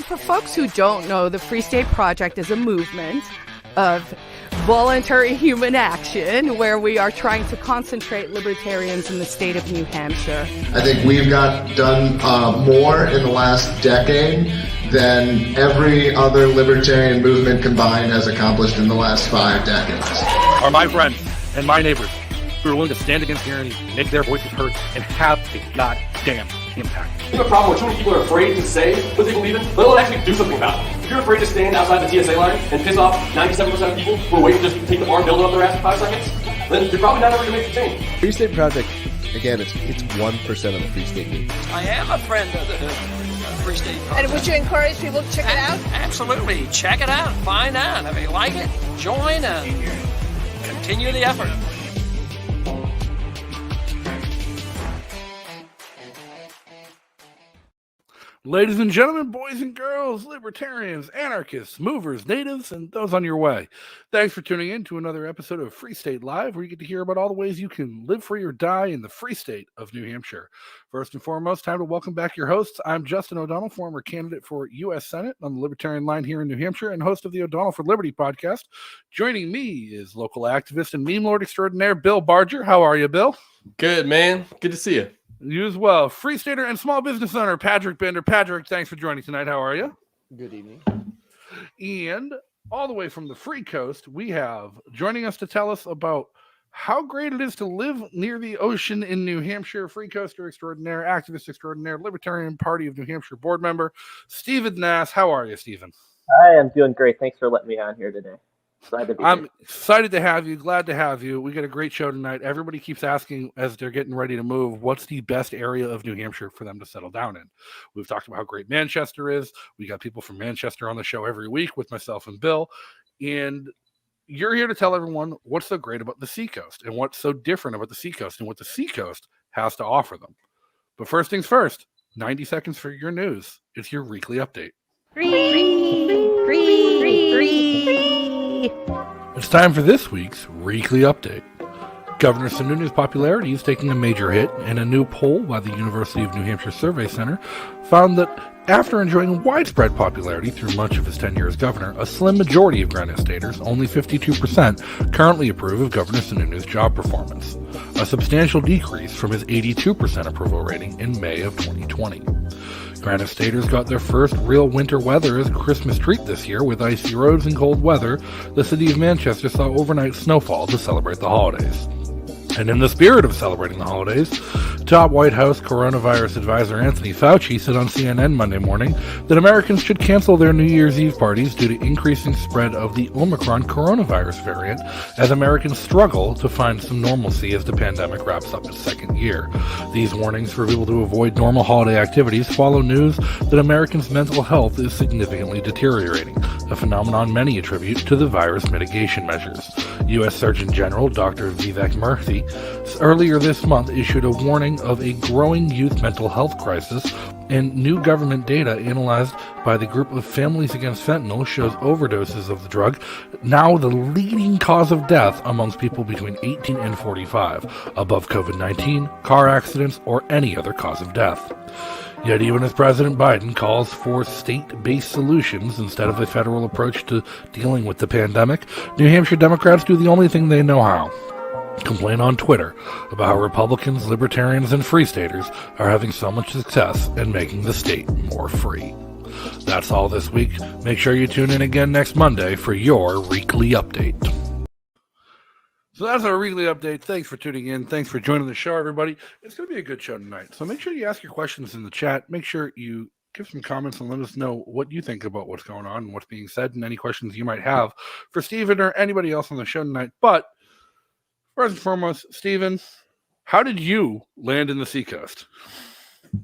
for folks who don't know, the Free State Project is a movement of voluntary human action where we are trying to concentrate libertarians in the state of New Hampshire. I think we've done more in the last decade than every other libertarian movement combined has accomplished in the last 5 decades. Are my friends and my neighbors who are willing to stand against tyranny, make their voices heard, and have a goddamn impact. We have a problem where too many people are afraid to say what they believe in, let alone actually do something about it. If you're afraid to stand outside the TSA line and piss off 97% of people who are waiting to just take the arm dildo up their ass for 5 seconds, then you're probably not ever going to make the change. Free State Project, again, it's 1% of the Free State movement. I am a friend of the Free State Project. And would you encourage people to check it out? Absolutely. Check it out. Find out. If you like it, join and continue the effort. Ladies and gentlemen, boys and girls, libertarians, anarchists, movers, natives, and those on your way. Thanks for tuning in to another episode of Free State Live, where you get to hear about all the ways you can live free or die in the free state of New Hampshire. First and foremost, time to welcome back your hosts. I'm Justin O'Donnell, former candidate for U.S. Senate on the Libertarian line here in New Hampshire and host of the O'Donnell for Liberty podcast. Joining me is local activist and meme lord extraordinaire Bill Barger. How are you, Bill? Good, man. Good to see you. You as well. Free Stater and small business owner Patrick Bender. Patrick, thanks for joining tonight. How are you? Good evening. And all the way from the Freecoast, we have joining us to tell us about how great it is to live near the ocean in New Hampshire, Freecoaster extraordinaire, activist extraordinaire, Libertarian Party of New Hampshire board member, Stephan Nass. How are you, Stephan? I am doing great. Thanks for letting me on here today. I'm excited to have you. Glad to have you. We got a great show tonight. Everybody keeps asking as they're getting ready to move, what's the best area of New Hampshire for them to settle down in? We've talked about how great Manchester is. We got people from Manchester on the show every week with myself and Bill. And you're here to tell everyone what's so great about the Seacoast and what's so different about the Seacoast and what the Seacoast has to offer them. But first things first, 90 seconds for your news. It's your weekly update. It's time for this week's weekly update. Governor Sununu's popularity is taking a major hit, and a new poll by the University of New Hampshire Survey Center found that after enjoying widespread popularity through much of his tenure as governor, a slim majority of Granite Staters, only 52%, currently approve of Governor Sununu's job performance, a substantial decrease from his 82% approval rating in May of 2020. Granite Staters got their first real winter weather as a Christmas treat this year with icy roads and cold weather. The city of Manchester saw overnight snowfall to celebrate the holidays. And in the spirit of celebrating the holidays, top White House coronavirus advisor Anthony Fauci said on CNN Monday morning that Americans should cancel their New Year's Eve parties due to increasing spread of the Omicron coronavirus variant as Americans struggle to find some normalcy as the pandemic wraps up its second year. These warnings for people to avoid normal holiday activities follow news that Americans' mental health is significantly deteriorating, a phenomenon many attribute to the virus mitigation measures. U.S. Surgeon General Dr. Vivek Murthy earlier this month issued a warning of a growing youth mental health crisis, and new government data analyzed by the group of Families Against Fentanyl shows overdoses of the drug now the leading cause of death amongst people between 18 and 45, above COVID-19, car accidents, or any other cause of death. Yet even as President Biden calls for state-based solutions instead of a federal approach to dealing with the pandemic, New Hampshire Democrats do the only thing they know how: complain on Twitter about how Republicans, Libertarians, and Free Staters are having so much success in making the state more free. That's all this week. Make sure you tune in again next Monday for your weekly update. So that's our weekly update. Thanks for tuning in. Thanks for joining the show, everybody. It's going to be a good show tonight. So make sure you ask your questions in the chat. Make sure you give some comments and let us know what you think about what's going on and what's being said and any questions you might have for Stephan or anybody else on the show tonight. But first and foremost, Stephan, how did you land in the Seacoast?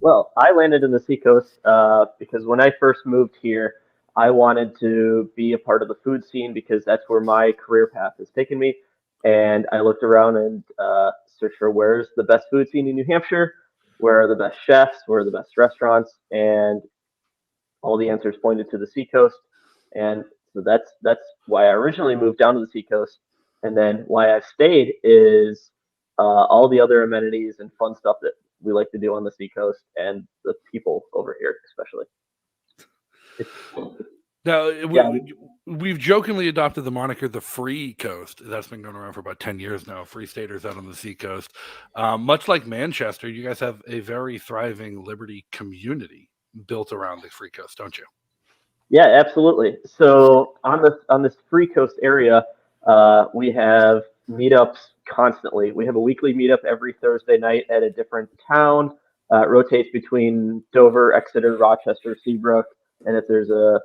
Well, I landed in the Seacoast because when I first moved here, I wanted to be a part of the food scene because that's where my career path has taken me. And I looked around and searched for where's the best food scene in New Hampshire, where are the best chefs, where are the best restaurants, and all the answers pointed to the Seacoast. And so that's why I originally moved down to the Seacoast. And then why I've stayed is all the other amenities and fun stuff that we like to do on the Seacoast and the people over here especially. Now, Yeah. we've jokingly adopted the moniker the Free Coast. That's been going around for about 10 years now. Free Staters out on the Seacoast. Much like Manchester, you guys have a very thriving Liberty community built around the Free Coast, don't you? Yeah, absolutely. So on this Free Coast area, we have meetups constantly. We have a weekly meetup every Thursday night at a different town. It rotates between Dover, Exeter, Rochester, Seabrook, and if there's a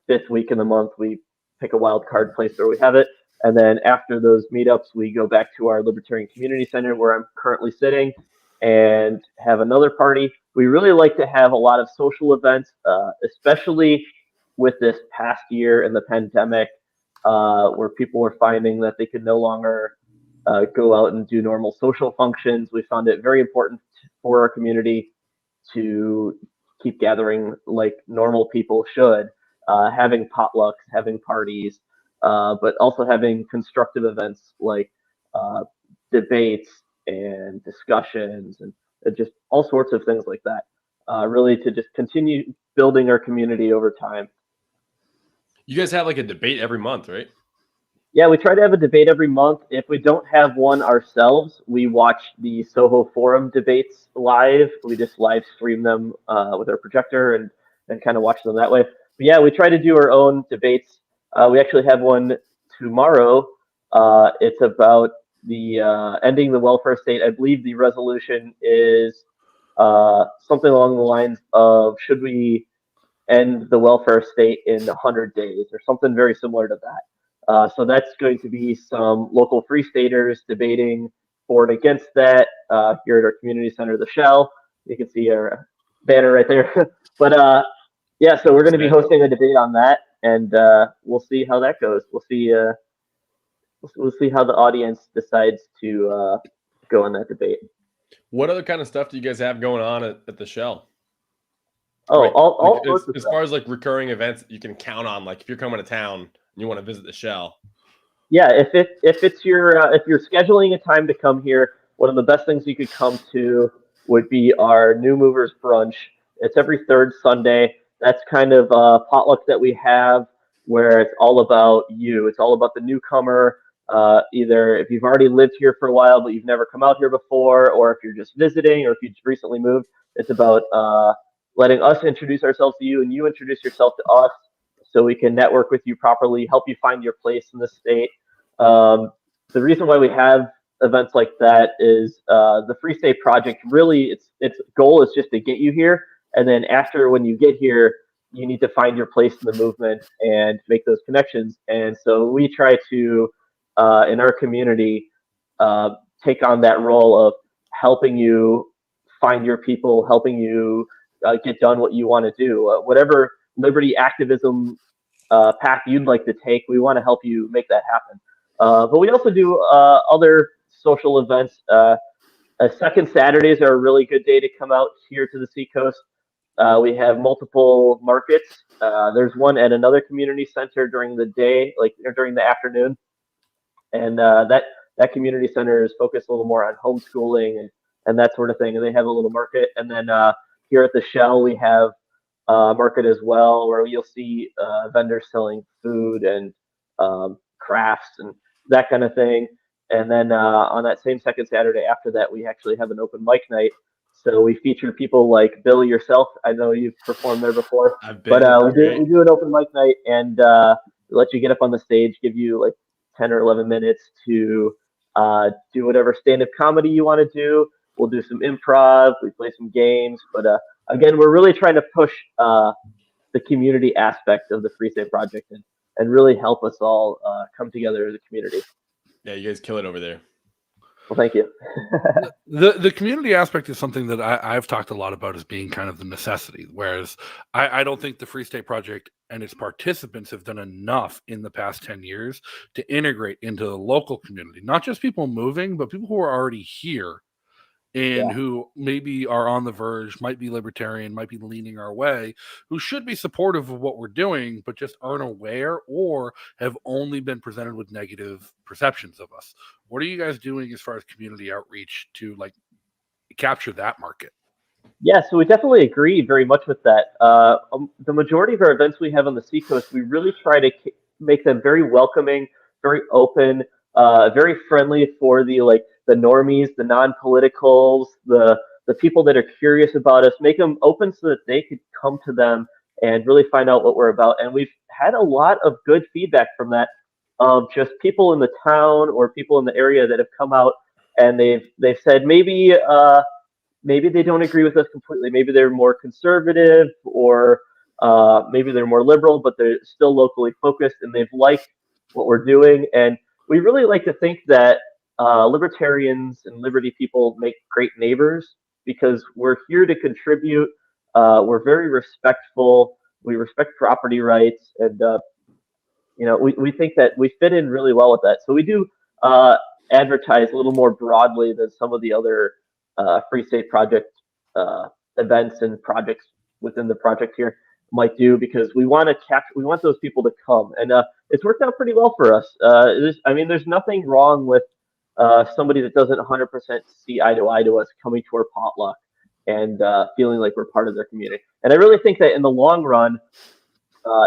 fifth week in the month, we pick a wild card place where we have it. And then after those meetups, we go back to our Libertarian Community Center where I'm currently sitting and have another party. We really like to have a lot of social events, especially with this past year and the pandemic, where people were finding that they could no longer go out and do normal social functions. We found it very important for our community to keep gathering like normal people should, having potlucks, having parties, but also having constructive events like debates and discussions and just all sorts of things like that. Really to just continue building our community over time. You guys have like a debate every month, right? Yeah, we try to have a debate every month. If we don't have one ourselves, we watch the Soho Forum debates live. We just live stream them with our projector and kind of watch them that way. But yeah, we try to do our own debates. We actually have one tomorrow. It's about the ending the welfare state. I believe the resolution is something along the lines of should we end the welfare state in 100 days or something very similar to that. So that's going to be some local free staters debating for and against that here at our community center, the Shell. You can see our banner right there. But yeah, so we're going to be hosting a debate on that, and we'll see how that goes. We'll see how the audience decides to go on that debate. What other kind of stuff do you guys have going on at the Shell? Oh, right. all as far as like recurring events that you can count on, like if you're coming to town and you want to visit the Shell. Yeah, if you're scheduling a time to come here, one of the best things you could come to would be our New Movers Brunch. It's every third Sunday. That's kind of a potluck that we have where it's all about you. It's all about the newcomer. Either if you've already lived here for a while but you've never come out here before, or if you're just visiting, or if you just recently moved. It's about letting us introduce ourselves to you and you introduce yourself to us so we can network with you properly, help you find your place in the state. The reason why we have events like that is the Free State Project really, its goal is just to get you here. And then after, when you get here, you need to find your place in the movement and make those connections. And so we try to, in our community, take on that role of helping you find your people, helping you get done what you want to do. Whatever liberty activism path you'd like to take, we want to help you make that happen. But we also do other social events. Second Saturdays are a really good day to come out here to the Seacoast. We have multiple markets. There's one at another community center during the day, like during the afternoon. And that community center is focused a little more on homeschooling and that sort of thing. And they have a little market. And then here at the Shell, we have a market as well, where you'll see vendors selling food and crafts and that kind of thing. And then on that same second Saturday after that, we actually have an open mic night. So we feature people like Bill, yourself. I know you've performed there before. But we do an open mic night and let you get up on the stage, give you like 10 or 11 minutes to do whatever stand-up comedy you want to do. We'll do some improv, we play some games. But again, we're really trying to push the community aspect of the Free State Project and really help us all come together as a community. Yeah, you guys kill it over there. Well, thank you. The community aspect is something that I've talked a lot about as being kind of the necessity, whereas I don't think the Free State Project and its participants have done enough in the past 10 years to integrate into the local community, not just people moving, but people who are already here and who maybe are on the verge, might be libertarian, might be leaning our way, who should be supportive of what we're doing, but just aren't aware or have only been presented with negative perceptions of us. What are you guys doing as far as community outreach to like capture that market? Yeah, so we definitely agree very much with that. The majority of our events we have on the Seacoast, we really try to make them very welcoming, very open, very friendly for the normies, the non-politicals, the people that are curious about us. Make them open so that they could come to them and really find out what we're about. And we've had a lot of good feedback from that, of just people in the town or people in the area that have come out and they've said maybe they don't agree with us completely. Maybe they're more conservative, or maybe they're more liberal, but they're still locally focused and they've liked what we're doing. And we really like to think that libertarians and liberty people make great neighbors because we're here to contribute. We're very respectful. We respect property rights, and we think that we fit in really well with that. So we do advertise a little more broadly than some of the other Free State Project events and projects within the project here might do, because we want those people to come, and it's worked out pretty well for us. There's nothing wrong with somebody that doesn't 100% see eye to us coming to our potluck and feeling like we're part of their community. And I really think that in the long run,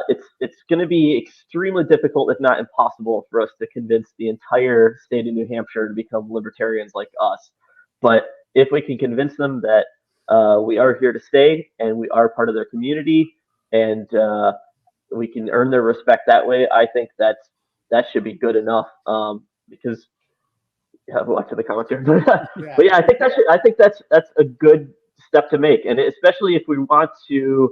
it's going to be extremely difficult, if not impossible, for us to convince the entire state of New Hampshire to become libertarians like us. But if we can convince them that we are here to stay and we are part of their community, and we can earn their respect that way, I think that should be good enough. Because watch the comments here, but yeah, I think that's a good step to make, and especially if we want to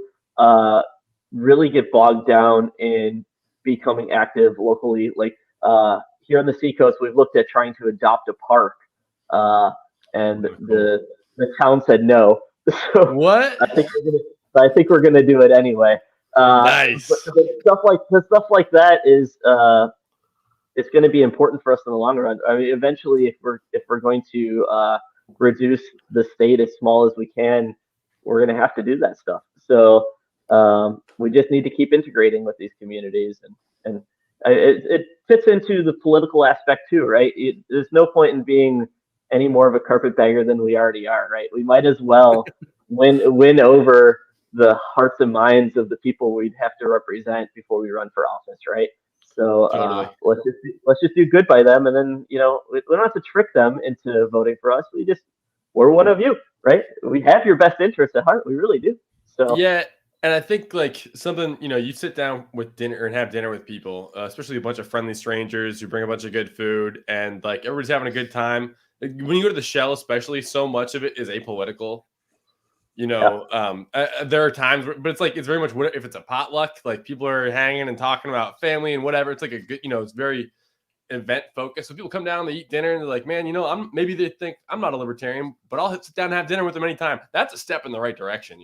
really get bogged down in becoming active locally. Like here on the Seacoast, we've looked at trying to adopt a park, and the town said no. So what? I think we're gonna do it anyway. Nice. But stuff like that is it's going to be important for us in the long run. I mean, eventually, if we're going to reduce the state as small as we can, we're going to have to do that stuff. So we just need to keep integrating with these communities, and it fits into the political aspect too, right? There's no point in being any more of a carpetbagger than we already are, right? We might as well win over the hearts and minds of the people we'd have to represent before we run for office, right? So Totally. let's just do good by them, and then we don't have to trick them into voting for us. We're one of you, right? We have your best interest at heart. We really do. So yeah, and I think like something, you sit down with dinner and have dinner with people, especially a bunch of friendly strangers. You bring a bunch of good food, and like everybody's having a good time. When you go to the Shell, especially, so much of it is apolitical. There are times but it's very much if it's a potluck, like people are hanging and talking about family and whatever. It's like a good, it's very event focused. So people come down, they eat dinner, and they're like, man, maybe they think I'm not a libertarian, but I'll sit down and have dinner with them anytime. That's a step in the right direction.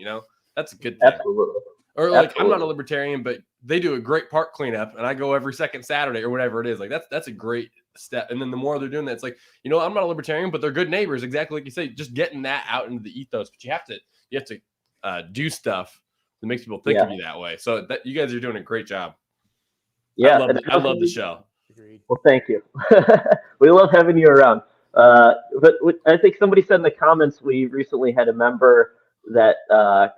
That's a good thing. Absolutely. Or like, I'm not a libertarian, but they do a great park cleanup, and I go every second Saturday or whatever it is. Like that's a great step. And then the more they're doing that, it's like, I'm not a libertarian, but they're good neighbors. Exactly like you say, just getting that out into the ethos. But you have to do stuff that makes people think of you that way. So that you guys are doing a great job. Yeah, I love the show. Agreed. Well, thank you. We love having you around. But I think somebody said in the comments, we recently had a member that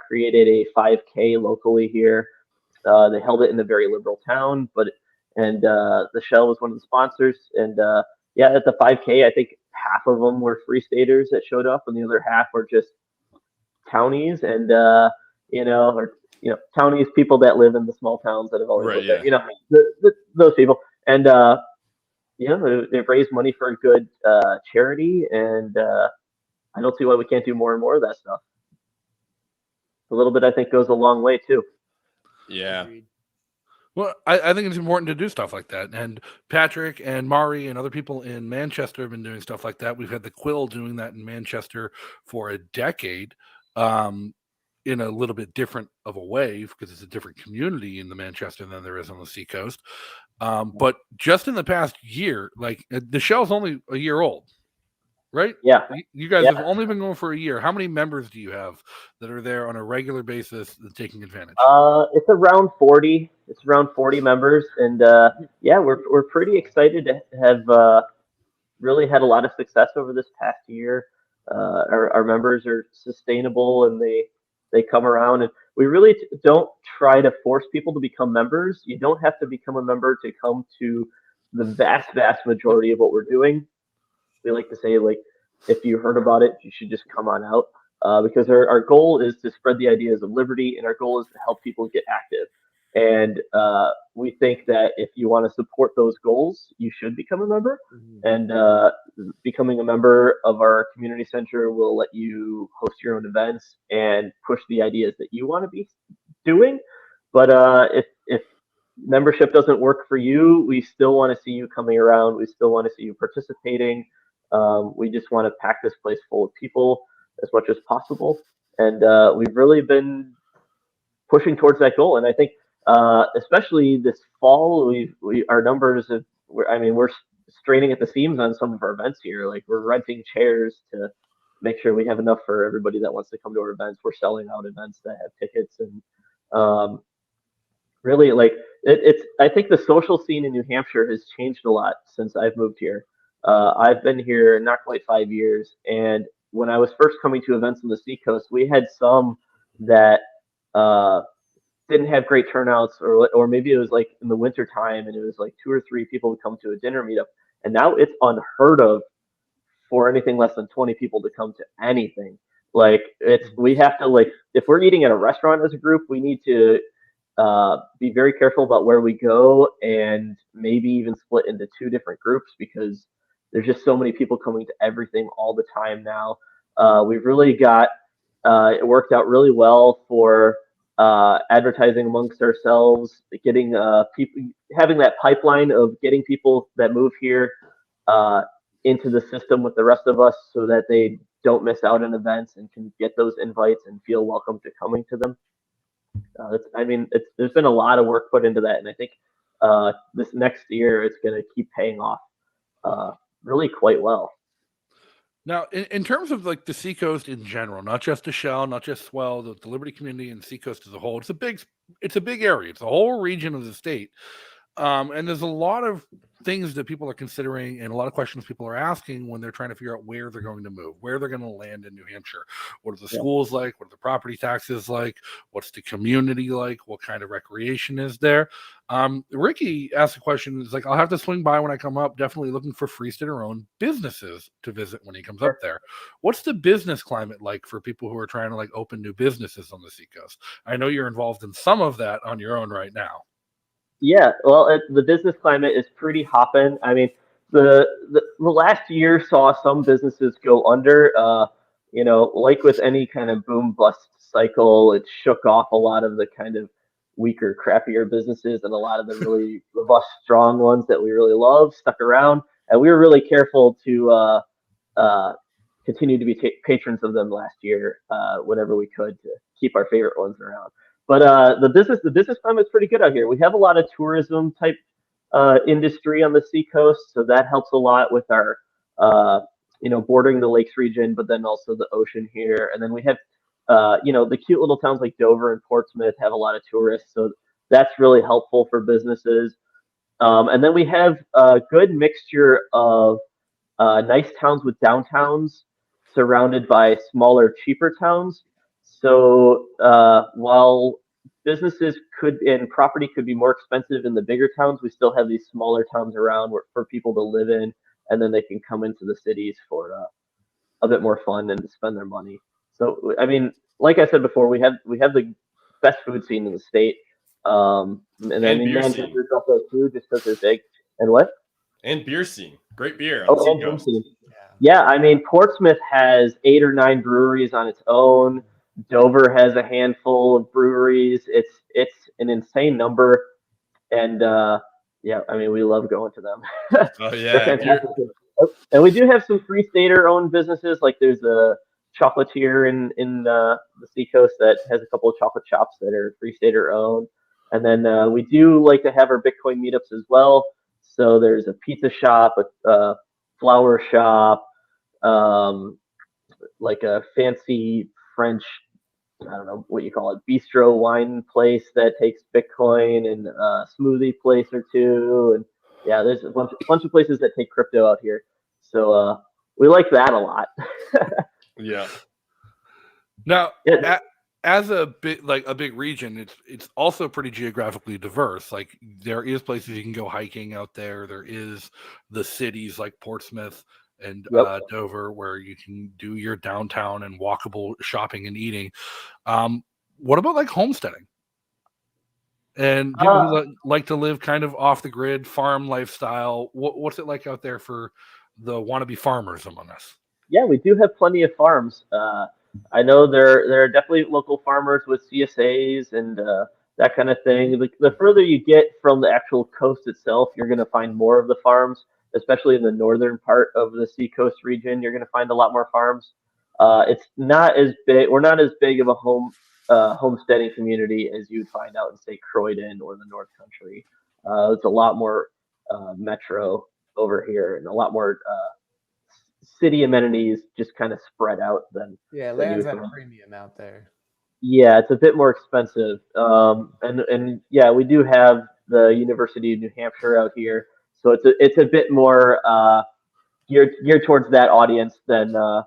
created a 5K locally here. They held it in a very liberal town, and the Shell was one of the sponsors. And at the 5K, I think half of them were Free Staters that showed up, and the other half were just townies, and townies, people that live in the small towns that have always lived there. Those people, and they've raised money for a good charity, and I don't see why we can't do more and more of that stuff. A little bit, I think, goes a long way too. Yeah. Agreed. Well, I think it's important to do stuff like that. And Patrick and Mari and other people in Manchester have been doing stuff like that. We've had the Quill doing that in Manchester for a decade, in a little bit different of a way, because it's a different community in the Manchester than there is on the Seacoast. But just in the past year, like the Shell's only a year old, right? Yeah. You guys have only been going for a year. How many members do you have that are there on a regular basis taking advantage? It's around 40. It's around 40 members, and we're pretty excited to have really had a lot of success over this past year. our members are sustainable and they come around, and we really don't try to force people to become members. You don't have to become a member to come to the vast majority of what we're doing. We like to say, like, if you heard about it, you should just come on out, because our goal is to spread the ideas of liberty, and our goal is to help people get active. And we think that if you want to support those goals, you should become a member. And becoming a member of our community center will let you host your own events and push the ideas that you want to be doing. But if membership doesn't work for you, we still want to see you coming around. We still want to see you participating. We just want to pack this place full of people as much as possible. And we've really been pushing towards that goal. And I think, especially this fall, our numbers have, we're straining at the seams on some of our events here. Like, we're renting chairs to make sure we have enough for everybody that wants to come to our events. We're selling out events that have tickets, and really, like, I think the social scene in New Hampshire has changed a lot since I've moved here. I've been here not quite 5 years, and when I was first coming to events on the Seacoast, we had some that didn't have great turnouts, or maybe it was like in the winter time and it was like 2 or 3 people would come to a dinner meetup, and now it's unheard of for anything less than 20 people to come to anything. Like, we have to, like, if we're eating at a restaurant as a group, we need to be very careful about where we go, and maybe even split into 2 different groups, because there's just so many people coming to everything all the time now. We've really got it worked out really well for advertising amongst ourselves, getting people, having that pipeline of getting people that move here into the system with the rest of us, so that they don't miss out on events and can get those invites and feel welcome to coming to them. There's been a lot of work put into that, and I think this next year it's going to keep paying off really quite well. Now, in terms of like the Seacoast in general, not just the Shell, not just Swell, the Liberty community and Seacoast as a whole, it's a big area. It's a whole region of the state. And there's a lot of things that people are considering and a lot of questions people are asking when they're trying to figure out where they're going to move, where they're going to land in New Hampshire. What are the schools like? What are the property taxes like? What's the community like? What kind of recreation is there? Ricky asked a question. It's like, I'll have to swing by when I come up, definitely looking for Free Stater-owned businesses to visit when he comes up there. What's the business climate like for people who are trying to like open new businesses on the Seacoast? I know you're involved in some of that on your own right now. Yeah, well, the business climate is pretty hopping. I mean, the last year saw some businesses go under. Like with any kind of boom bust cycle, it shook off a lot of the kind of weaker, crappier businesses, and a lot of the really robust, strong ones that we really love stuck around. And we were really careful to continue to be patrons of them last year, whenever we could, to keep our favorite ones around. But the business climate is pretty good out here. We have a lot of tourism type industry on the Seacoast, so that helps a lot with our bordering the lakes region, but then also the ocean here. And then we have the cute little towns like Dover and Portsmouth have a lot of tourists, so that's really helpful for businesses. And then we have a good mixture of nice towns with downtowns surrounded by smaller, cheaper towns. So while businesses and property could be more expensive in the bigger towns, we still have these smaller towns around for people to live in, and then they can come into the cities for a bit more fun and to spend their money. So, I mean, like I said before, we have the best food scene in the state. And Manchester's up there too, just because they're big. And what? And beer scene. Great beer. And beer scene. Yeah, I mean, Portsmouth has 8 or 9 breweries on its own. Dover has a handful of breweries. It's an insane number, and we love going to them. Oh yeah. And we do have some Free Stater-owned businesses. Like, there's a chocolatier in the Seacoast that has a couple of chocolate shops that are Free Stater-owned. And then we do like to have our Bitcoin meetups as well. So there's a pizza shop, a flower shop, like a fancy French, I don't know what you call it, bistro wine place that takes Bitcoin, and a smoothie place or two. And yeah, there's a bunch of places that take crypto out here. So we like that a lot. Yeah. Now, Yeah. as a big region, it's also pretty geographically diverse. Like there is places you can go hiking out there. There is the cities like Portsmouth and Yep. Dover where you can do your downtown and walkable shopping and eating. What about like homesteading? And people who like to live kind of off the grid, farm lifestyle. What's it like out there for the wannabe farmers among us? Yeah, we do have plenty of farms. I know there are definitely local farmers with CSAs and that kind of thing. The further you get from the actual coast itself, you're going to find more of the farms, especially in the northern part of the Seacoast region. You're going to find a lot more farms. It's not as big. We're not as big of a homesteading community as you'd find out in, say, Croydon or the North Country. It's a lot more metro over here and a lot more city amenities just kind of spread out than land's at a premium out there. Yeah, it's a bit more expensive. And yeah, we do have the University of New Hampshire out here, so it's a bit more geared towards that audience than the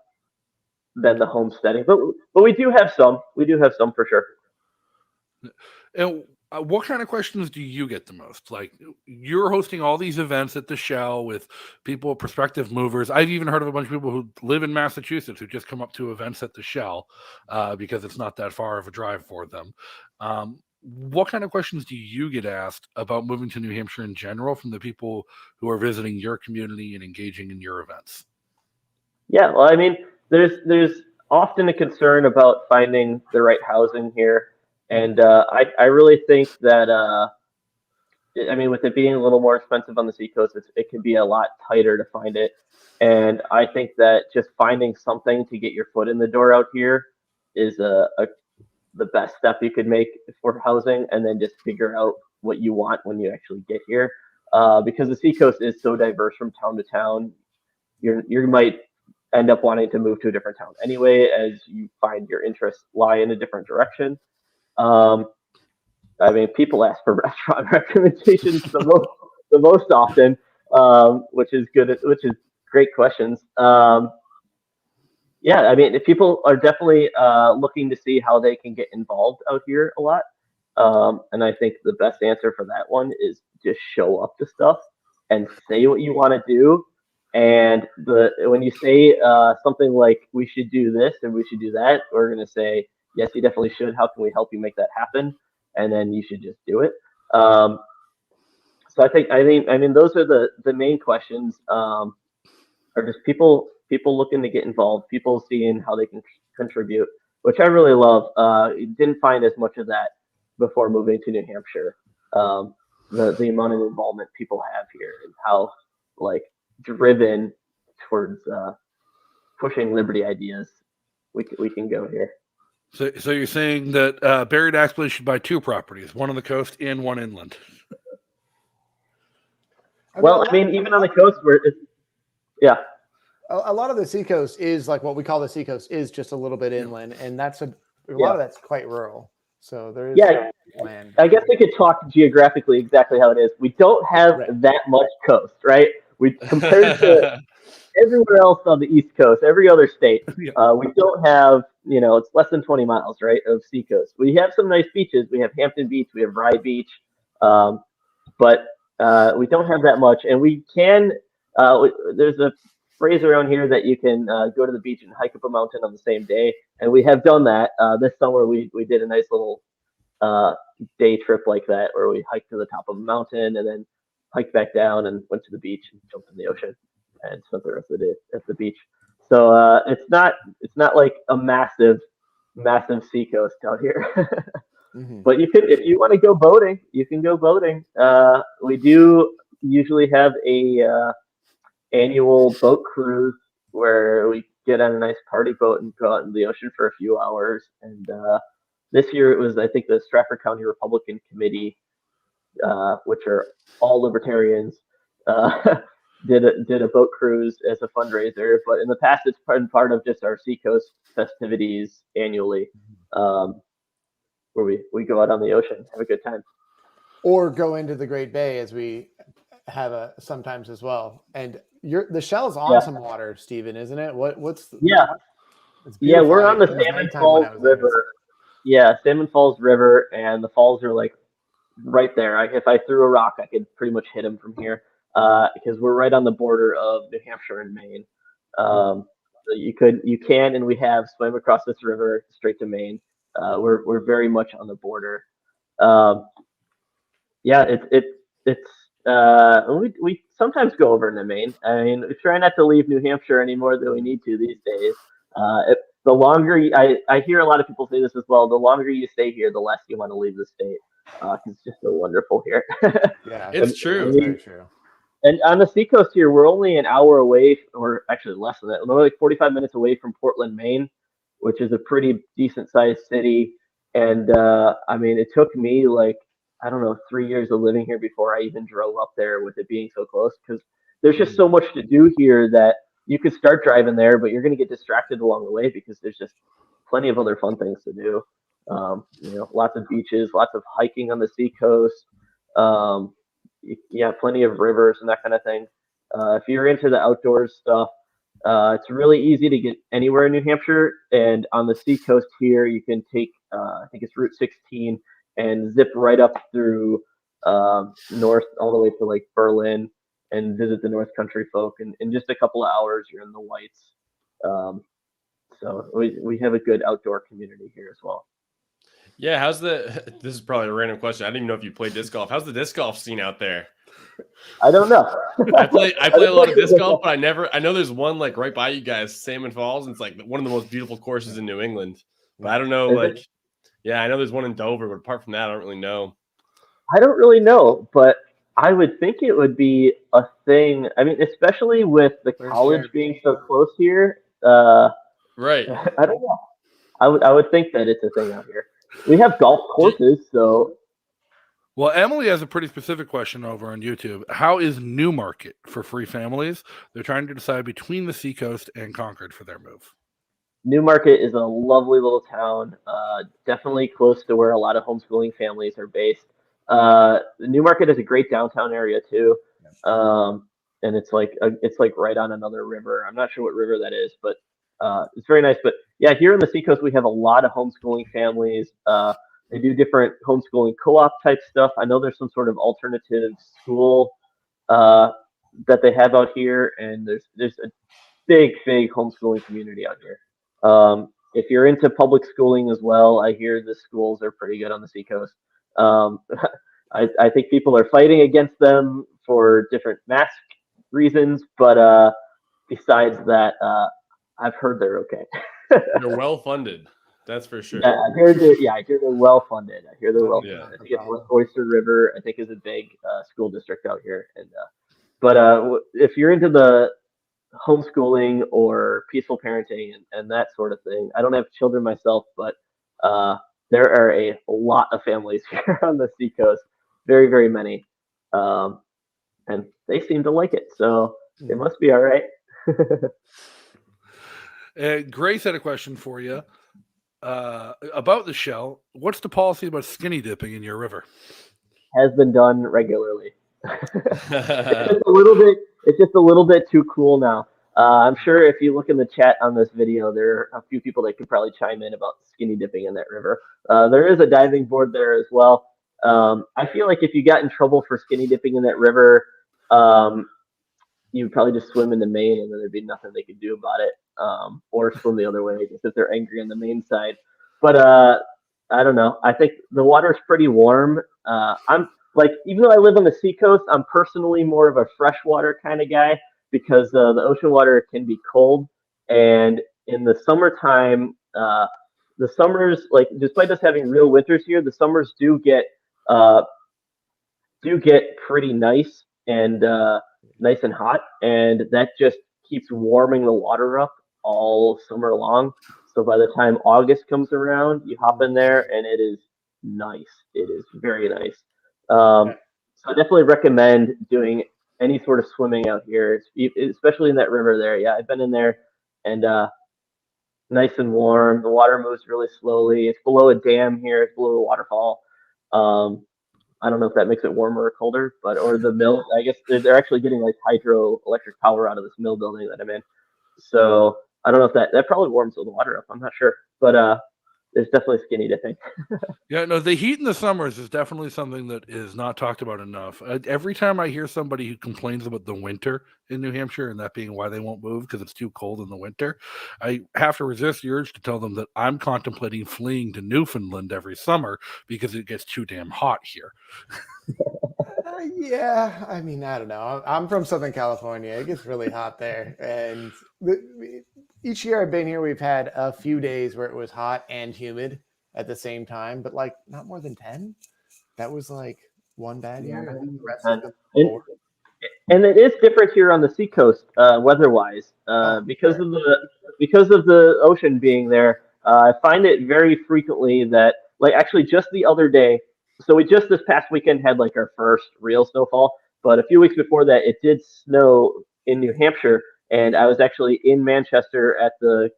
homesteading. But we do have some. We do have some for sure. And what kind of questions do you get the most? Like you're hosting all these events at the Shell with people, prospective movers. I've even heard of a bunch of people who live in Massachusetts who just come up to events at the Shell because it's not that far of a drive for them. What kind of questions do you get asked about moving to New Hampshire in general from the people who are visiting your community and engaging in your events? Yeah, well, I mean, there's often a concern about finding the right housing here. And I really think that, I mean, with it being a little more expensive on the Seacoast, it can be a lot tighter to find it. And I think that just finding something to get your foot in the door out here is the best step you could make for housing, and then just figure out what you want when you actually get here. Because the Seacoast is so diverse from town to town, you might end up wanting to move to a different town anyway, as you find your interests lie in a different direction. I mean, people ask for restaurant recommendations the most often, which is great questions. Yeah, I mean, people are definitely looking to see how they can get involved out here a lot. And I think the best answer for that one is just show up to stuff and say what you want to do. And when you say something like, we should do this and we should do that, we're going to say, yes, you definitely should. How can we help you make that happen? And then you should just do it. So I mean, those are the main questions. Are just people looking to get involved, people seeing how they can contribute, which I really love. Didn't find as much of that before moving to New Hampshire. The amount of involvement people have here and how like driven towards pushing liberty ideas we can go here. So you're saying that Buried Axeblade should buy two properties, one on the coast and one inland. Well, I mean, even on the coast where yeah. A lot of the Seacoast is like what we call the Seacoast is just a little bit inland, and that's a lot of that's quite rural. So there is land. I guess we could talk geographically exactly how it is. We don't have that much coast, right? We compared to everywhere else on the East Coast, every other state, we don't have, it's less than 20 miles, right, of Seacoast. We have some nice beaches. We have Hampton Beach, we have Rye Beach, but we don't have that much. And we can, there's a phrase around here that you can go to the beach and hike up a mountain on the same day. And we have done that. This summer, we did a nice little day trip like that, where we hiked to the top of a mountain and then hiked back down and went to the beach and jumped in the ocean and spent the rest of the day at the beach. So it's not like a massive seacoast out here. Mm-hmm. But you could, if you want to go boating, you can go boating. We do usually have a annual boat cruise where we get on a nice party boat and go out in the ocean for a few hours. And this year it was, I think, the Stratford County Republican Committee, which are all libertarians, did a boat cruise as a fundraiser. But in the past, it's been part of just our Seacoast festivities annually, where we go out on the ocean, have a good time, or go into the Great Bay, as we have sometimes as well. And the Shell's on some water, Stephen, isn't it? What's yeah. Yeah, we're on the Salmon Falls River. Yeah, Salmon Falls River, and the falls are like right there. If I threw a rock, I could pretty much hit them from here because we're right on the border of New Hampshire and Maine. So you can, and we have swam across this river straight to Maine. We're very much on the border. Yeah, we sometimes go over into Maine. I mean, we try not to leave New Hampshire any more than we need to these days. The longer I hear a lot of people say this as well. The longer you stay here, the less you want to leave the state. It's just so wonderful here. Yeah, it's true. It's very true. And on the seacoast here, we're only an hour away, or actually less than that. We're like 45 minutes away from Portland, Maine, which is a pretty decent sized city. And I mean, it took me like, I don't know, 3 years of living here before I even drove up there with it being so close, because there's just so much to do here that you could start driving there, but you're going to get distracted along the way because there's just plenty of other fun things to do. Lots of beaches, lots of hiking on the seacoast. Yeah, plenty of rivers and that kind of thing. If you're into the outdoors stuff, it's really easy to get anywhere in New Hampshire. And on the seacoast here, you can take, I think it's Route 16, and zip right up through north all the way to like Berlin and visit the North Country folk. And in just a couple of hours, you're in the Whites. So we have a good outdoor community here as well. Yeah, this is probably a random question. I didn't even know if you played disc golf. How's the disc golf scene out there? I don't know. I play a lot of disc golf, but I know there's one like right by you guys, Salmon Falls, and it's like one of the most beautiful courses in New England. But I don't know, I know there's one in Dover, but apart from that, I don't really know. I don't really know, but I would think it would be a thing. I mean, especially with the college being so close here. Right. I don't know. I would think that it's a thing out here. We have golf courses, so. Well, Emily has a pretty specific question over on YouTube. How is Newmarket for free families? They're trying to decide between the Seacoast and Concord for their move. Newmarket is a lovely little town, definitely close to where a lot of homeschooling families are based. Newmarket is a great downtown area too, and it's like right on another river. I'm not sure what river that is, but it's very nice. But yeah, here on the Seacoast, we have a lot of homeschooling families. They do different homeschooling co-op type stuff. I know there's some sort of alternative school that they have out here, and there's a big homeschooling community out here. If you're into public schooling as well, I hear the schools are pretty good on the Seacoast. I think people are fighting against them for different mask reasons, but besides that, I've heard they're okay. They're well funded, that's for sure. Yeah, I hear they're well funded. I think it's West Oyster River, I think, is a big school district out here. And but if you're into the homeschooling or peaceful parenting and that sort of thing, I don't have children myself, but there are a lot of families here on the Seacoast, very, very many, and they seem to like it, so it must be all right. Grace had a question for you about the shell. What's the policy about skinny dipping in your river? Has been done regularly. It's just a little bit too cool now. I'm sure if you look in the chat on this video, there are a few people that could probably chime in about skinny dipping in that river. There is a diving board there as well. I feel like if you got in trouble for skinny dipping in that river, you'd probably just swim into Maine, and then there'd be nothing they could do about it, or swim the other way just if they're angry on the Maine side. But I don't know. I think the water's pretty warm. I'm like, even though I live on the Seacoast, I'm personally more of a freshwater kind of guy because the ocean water can be cold, and in the summertime, the summers, like, despite us having real winters here, the summers do get pretty nice and hot, and that just keeps warming the water up all summer long. So by the time August comes around, you hop in there and it is nice. It is very nice. So I definitely recommend doing any sort of swimming out here, especially in that river there. Yeah, I've been in there, and nice and warm. The water moves really slowly. It's below a dam here. It's below a waterfall. I don't know if that makes it warmer or colder, or the mill. I guess they're actually getting like hydroelectric power out of this mill building that I'm in. So I don't know if that probably warms the water up. I'm not sure, but there's definitely skinny dipping. Yeah, no, the heat in the summers is definitely something that is not talked about enough. Every time I hear somebody who complains about the winter in New Hampshire and that being why they won't move because it's too cold in the winter, I have to resist the urge to tell them that I'm contemplating fleeing to Newfoundland every summer because it gets too damn hot here. Yeah, I mean, I don't know. I'm from Southern California. It gets really hot there. And each year I've been here, we've had a few days where it was hot and humid at the same time, but like not more than 10. That was like one bad year. And then the rest of the and it is different here on the seacoast, weather-wise, because of the ocean being there. I find it very frequently that, like, actually just the other day. So we just this past weekend had like our first real snowfall, but a few weeks before that, it did snow in New Hampshire, and I was actually in Manchester at the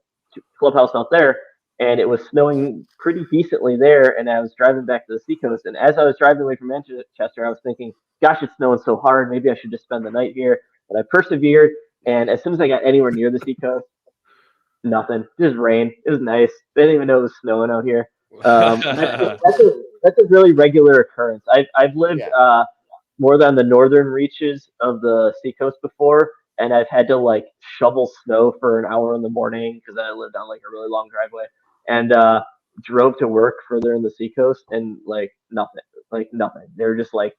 clubhouse out there, and it was snowing pretty decently there, and I was driving back to the seacoast, and as I was driving away from Manchester, I was thinking, gosh, it's snowing so hard, maybe I should just spend the night here, but I persevered, and as soon as I got anywhere near the seacoast, nothing, just rain. It was nice. They didn't even know it was snowing out here. That's a really regular occurrence. I've lived more than the northern reaches of the seacoast before, and I've had to like shovel snow for an hour in the morning because I lived on like a really long driveway, and drove to work further in the seacoast, and like nothing. They're just like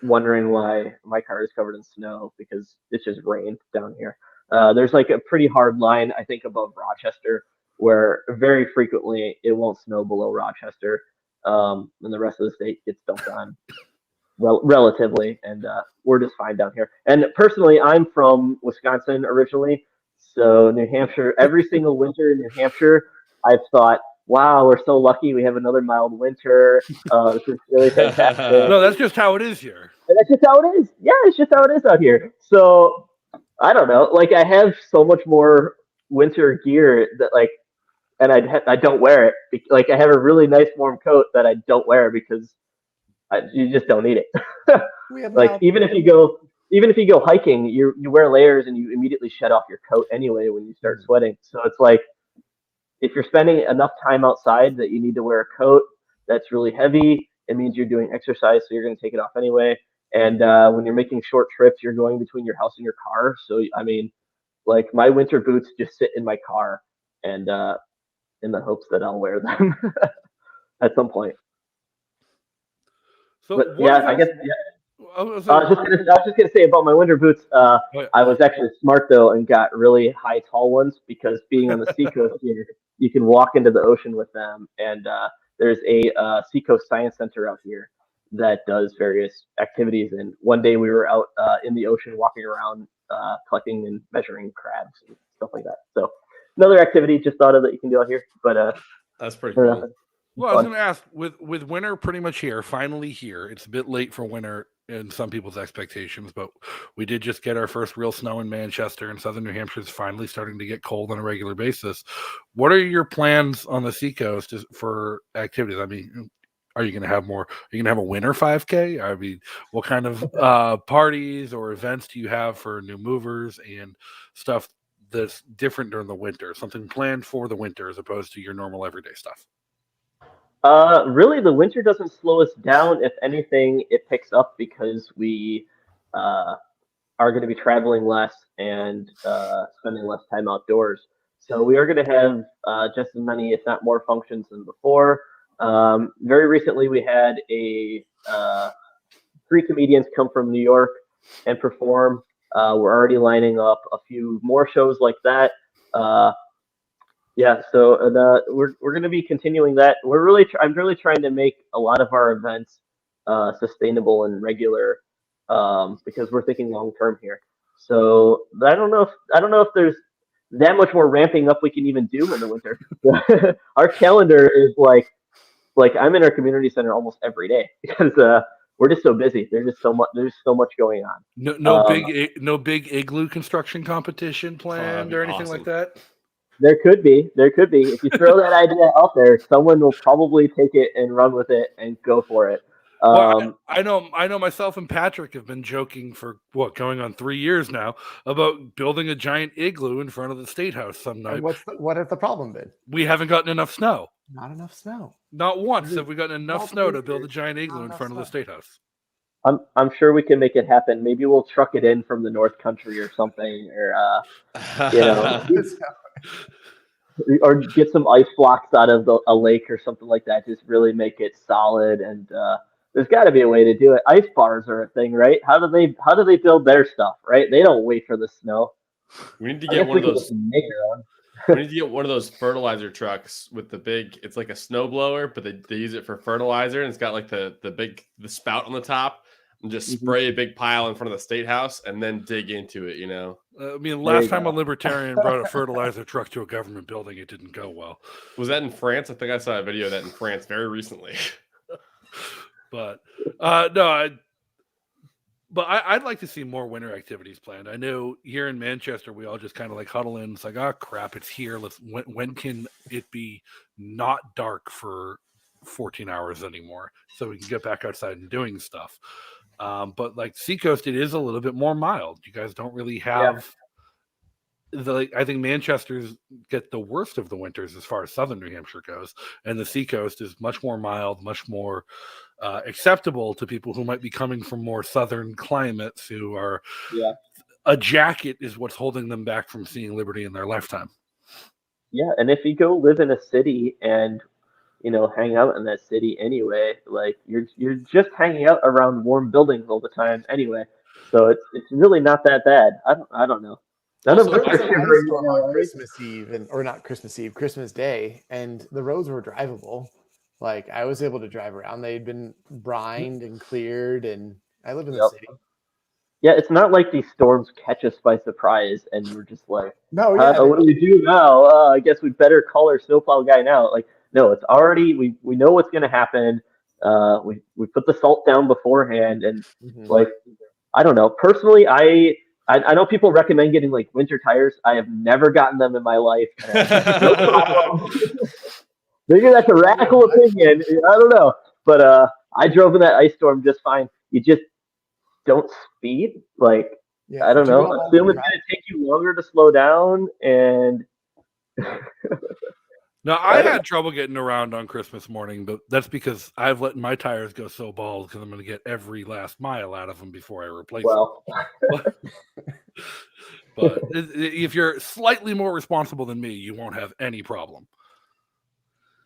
wondering why my car is covered in snow because it's just rained down here. There's like a pretty hard line, I think, above Rochester, where very frequently it won't snow below Rochester, and the rest of the state gets dumped on relatively, and we're just fine down here. And personally, I'm from Wisconsin originally, so New Hampshire, every single winter in New Hampshire, I've thought, wow, we're so lucky we have another mild winter. This is really fantastic. No, that's just how it is here. And that's just how it is. Yeah, it's just how it is out here. So I don't know. Like, I have so much more winter gear that like, and I don't wear it. Like, I have a really nice warm coat that I don't wear because you just don't need it. Like, even if you go hiking, you wear layers and you immediately shed off your coat anyway when you start sweating. So it's like, if you're spending enough time outside that you need to wear a coat that's really heavy, it means you're doing exercise, so you're going to take it off anyway. And when you're making short trips, you're going between your house and your car. So, I mean, like, my winter boots just sit in my car, and in the hopes that I'll wear them at some point. So but yeah, I guess. Yeah. I was just gonna say about my winter boots. I was actually smart though and got really high, tall ones because being on the seacoast here, you can walk into the ocean with them. And there's a Seacoast Science Center out here that does various activities. And one day we were out in the ocean walking around, collecting and measuring crabs and stuff like that. So another activity just thought of that you can do out here. But that's pretty cool. Well, I was going to ask, with winter pretty much here, finally here, it's a bit late for winter in some people's expectations, but we did just get our first real snow in Manchester, and southern New Hampshire is finally starting to get cold on a regular basis. What are your plans on the seacoast for activities? I mean, are you going to have more? Are you going to have a winter 5K? I mean, what kind of parties or events do you have for new movers and stuff that's different during the winter? Something planned for the winter as opposed to your normal everyday stuff? Really, the winter doesn't slow us down. If anything, it picks up because we are going to be traveling less and spending less time outdoors. So we are going to have just as many, if not more, functions than before. Very recently, we had 3 comedians come from New York and perform. We're already lining up a few more shows like that. Yeah, so we're going to be continuing that. I'm really trying to make a lot of our events sustainable and regular because we're thinking long term here. So I don't know if there's that much more ramping up we can even do in the winter. Our calendar is like I'm in our community center almost every day because we're just so busy. There's so much going on. No big igloo construction competition planned or anything like that. There could be. If you throw that idea out there, someone will probably take it and run with it and go for it. Well, I know myself and Patrick have been joking for going on 3 years now about building a giant igloo in front of the State House some night. What has the problem been? We haven't gotten enough snow. Not enough snow. Not once have we gotten enough snow to build a giant igloo in front of the State House. I'm sure we can make it happen. Maybe we'll truck it in from the North Country or something, or or get some ice blocks out of a lake or something like that. Just really make it solid, and there's got to be a way to do it. Ice bars are a thing, right? How do they build their stuff, right? They don't wait for the snow. We need to get one of those. We need to get one of those fertilizer trucks with the big. It's like a snow blower, but they use it for fertilizer, and it's got like the spout on the top. And just spray a big pile in front of the State House and then dig into it, I mean, last time a libertarian brought a fertilizer truck to a government building, it didn't go well. Was that in France? I think I saw a video of that in France very recently. But no, I'd like to see more winter activities planned. I know here in Manchester, we all just kind of like huddle in. It's like, oh crap, it's here. When can it be not dark for 14 hours anymore so we can get back outside and doing stuff? But like Seacoast, it is a little bit more mild. You guys don't really have I think Manchester's get the worst of the winters as far as southern New Hampshire goes, and the Seacoast is much more mild, much more acceptable to people who might be coming from more southern climates who are a jacket is what's holding them back from seeing liberty in their lifetime. Yeah, and if you go live in a city and hang out in that city anyway, like you're just hanging out around warm buildings all the time anyway. So it's really not that bad. I don't know. None of us are shivering on Christmas Eve or not Christmas Eve, Christmas Day, and the roads were drivable. Like I was able to drive around. They'd been brined and cleared, and I live in the city. Yeah, it's not like these storms catch us by surprise and we're just like, what do we do now? I guess we better call our snowplow guy now. Like, no, it's already we know what's going to happen. We put the salt down beforehand, and like I don't know. Personally, I know people recommend getting like winter tires. I have never gotten them in my life. Maybe that's a radical opinion. I don't know, but I drove in that ice storm just fine. You just don't speed. Like I don't know. Assume it's going to take you longer to slow down, and now, I had trouble getting around on Christmas morning, but that's because I've let my tires go so bald because I'm going to get every last mile out of them before I replace them. But if you're slightly more responsible than me, you won't have any problem.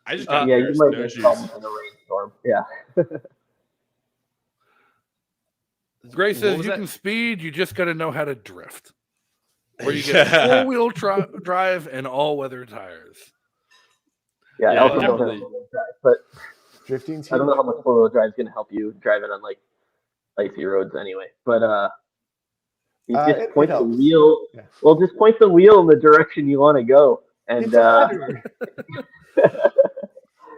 I just you might get problems in a rainstorm. Yeah. Gray says you can speed, you just got to know how to drift. Where you get four-wheel drive and all-weather tires. Yeah, I also don't have four-wheel drive, but drifting. I don't know how much four-wheel drive is going to help you driving on like icy roads anyway. But you just point the wheel. Yeah. Well, just point the wheel in the direction you want to go, and all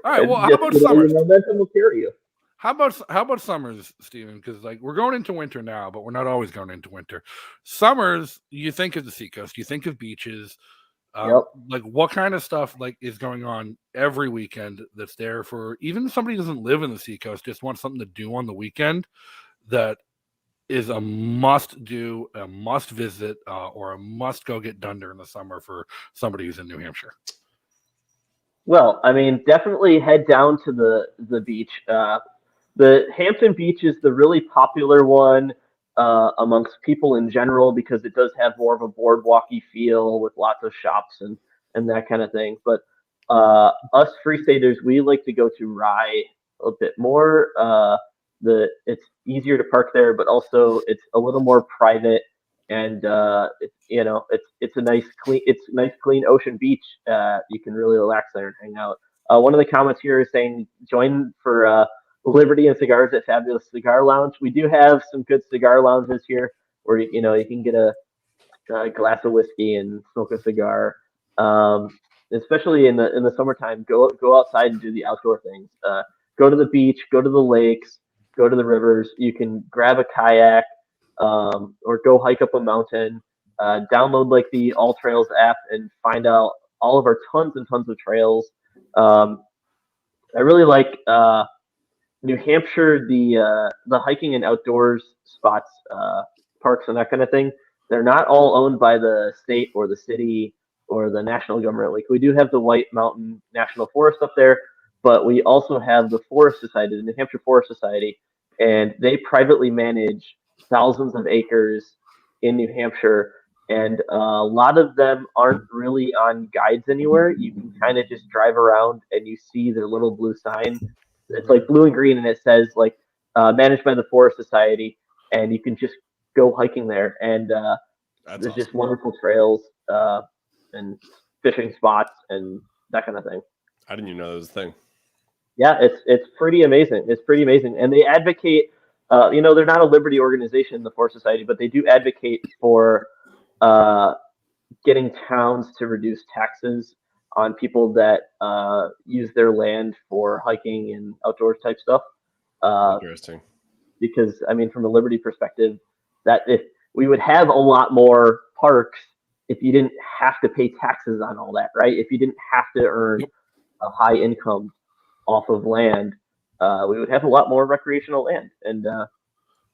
right. Well, how about summers? Momentum will carry you. How about summers, Stephen? Because like we're going into winter now, but we're not always going into winter. Summers, you think of the Seacoast, you think of beaches. Like what kind of stuff like is going on every weekend that's there for even if somebody doesn't live in the Seacoast, just wants something to do on the weekend that is a must do, a must visit, or a must go get done during the summer for somebody who's in New Hampshire? Well, I mean, definitely head down to the beach. The Hampton Beach is the really popular one amongst people in general because it does have more of a boardwalky feel with lots of shops and that kind of thing. But us Free Staters, we like to go to Rye a bit more. It's easier to park there, but also it's a little more private, and it's a nice clean ocean beach. You can really relax there and hang out. One of the comments here is saying join for Liberty and cigars at Fabulous Cigar Lounge. We do have some good cigar lounges here where you can get a glass of whiskey and smoke a cigar. Especially in the summertime, go outside and do the outdoor things. Go to the beach, go to the lakes, go to the rivers. You can grab a kayak or go hike up a mountain. Download like the All Trails app and find out all of our tons and tons of trails. I really like New Hampshire, the hiking and outdoors spots, parks and that kind of thing, they're not all owned by the state or the city or the national government. Like we do have the White Mountain National Forest up there, but we also have the Forest Society, the New Hampshire Forest Society, and they privately manage thousands of acres in New Hampshire. And a lot of them aren't really on guides anywhere. You can kind of just drive around and you see their little blue sign. It's like blue and green, and it says like managed by the Forest Society, and you can just go hiking there. And there's awesome. just wonderful trails and fishing spots and that kind of thing. I didn't even know that was a thing. Yeah, it's pretty amazing. It's pretty amazing, and they advocate. They're not a liberty organization, the Forest Society, but they do advocate for getting towns to reduce taxes on people that use their land for hiking and outdoors type stuff. Interesting. Because I mean, from a liberty perspective, that if we would have a lot more parks if you didn't have to pay taxes on all that, right? If you didn't have to earn a high income off of land, we would have a lot more recreational land. And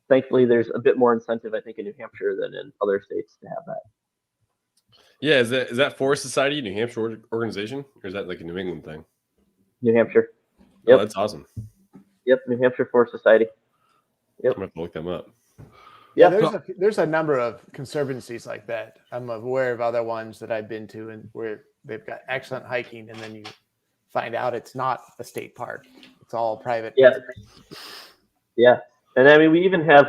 thankfully, there's a bit more incentive, I think, in New Hampshire than in other states to have that. Yeah, is that Forest Society, New Hampshire organization, or is that like a New England thing? New Hampshire. Yep. Oh, that's awesome. Yep, New Hampshire Forest Society. Yep. I'm gonna have to look them up. Yeah, there's a number of conservancies like that. I'm aware of other ones that I've been to, and where they've got excellent hiking, and then you find out it's not a state park; it's all private. Yeah, yeah, and I mean, we even have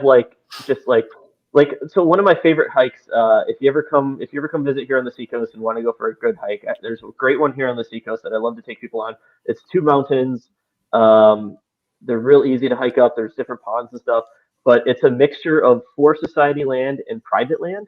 so one of my favorite hikes. If you ever come visit here on the Seacoast and want to go for a good hike, there's a great one here on the Seacoast that I love to take people on. It's two mountains. They're real easy to hike up. There's different ponds and stuff, but it's a mixture of Forest Society land and private land.